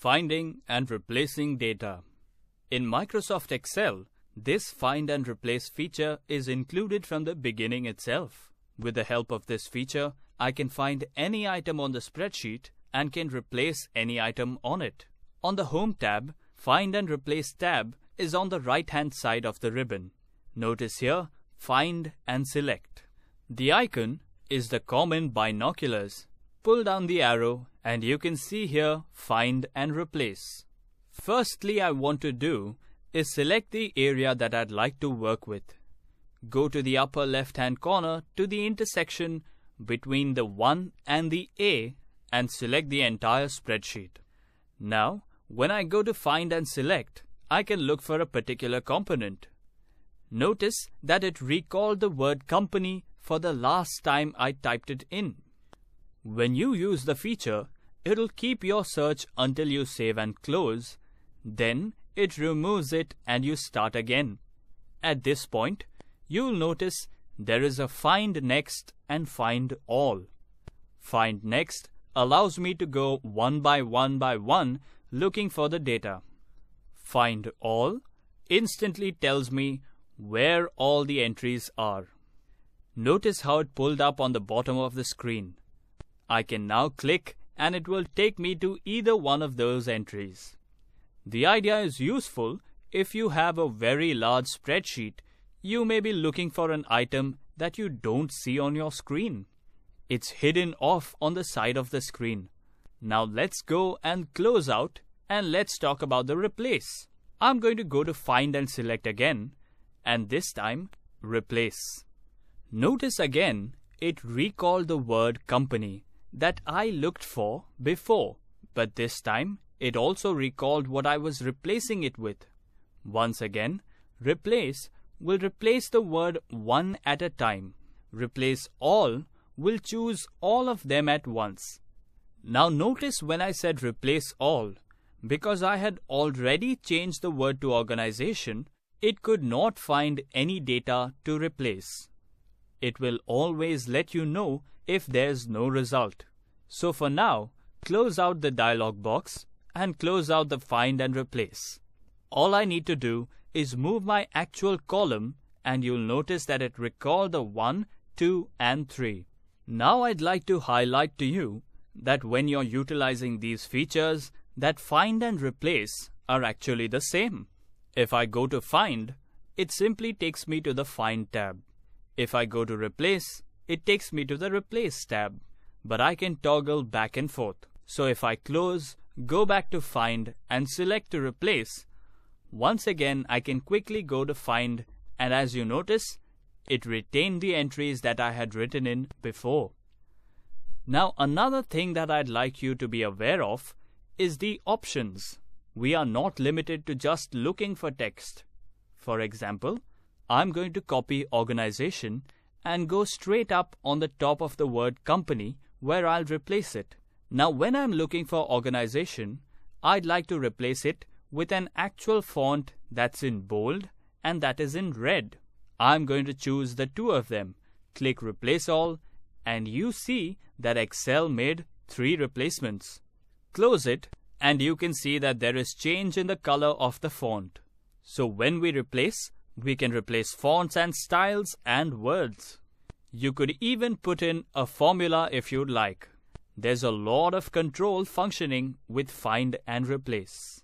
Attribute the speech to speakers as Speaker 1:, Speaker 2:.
Speaker 1: Finding and replacing data. In Microsoft Excel, this find and replace feature is included from the beginning itself. With the help of this feature, I can find any item on the spreadsheet and can replace any item on it. On the Home tab, Find and Replace tab is on the right-hand side of the ribbon. Notice here, Find and Select. The icon is the common binoculars. Pull down the arrow and you can see here Find and Replace. Firstly, I want to do is select the area that I'd like to work with. Go to the upper left-hand corner to the intersection between the 1 and the A and select the entire spreadsheet. Now, when I go to Find and Select, I can look for a particular component. Notice that it recalled the word company for the last time I typed it in. When you use the feature, it'll keep your search until you save and close. Then it removes it and you start again. At this point, you'll notice there is a Find Next and Find All. Find Next allows me to go one by one looking for the data. Find All instantly tells me where all the entries are. Notice how it pulled up on the bottom of the screen. I can now click and it will take me to either one of those entries. The idea is useful if you have a very large spreadsheet. You may be looking for an item that you don't see on your screen. It's hidden off on the side of the screen. Now let's go and close out and let's talk about the replace. I'm going to go to Find and Select again and this time Replace. Notice again it recalled the word company that I looked for before, but this time it also recalled what I was replacing it with. Once again, Replace will replace the word one at a time. Replace All will choose all of them at once. Now notice when I said Replace All, because I had already changed the word to organization, it could not find any data to replace. It will always let you know if there's no result. So for now, close out the dialog box and close out the Find and Replace. All I need to do is move my actual column and you'll notice that it recalled the 1, 2 and 3. Now I'd like to highlight to you that when you're utilizing these features, that Find and Replace are actually the same. If I go to Find, it simply takes me to the Find tab. If I go to Replace, it takes me to the Replace tab. But I can toggle back and forth. So if I close, go back to Find and select to Replace, once again I can quickly go to Find and as you notice, it retained the entries that I had written in before. Now another thing that I'd like you to be aware of is the options. We are not limited to just looking for text. For example, I'm going to copy organization and go straight up on the top of the word company where I'll replace it. Now when I'm looking for organization, I'd like to replace it with an actual font that's in bold and that is in red. I'm going to choose the two of them. Click Replace All and you see that Excel made 3 replacements. Close it and you can see that there is change in the color of the font. So when we replace, we can replace fonts and styles and words. You could even put in a formula if you'd like. There's a lot of control functioning with Find and Replace.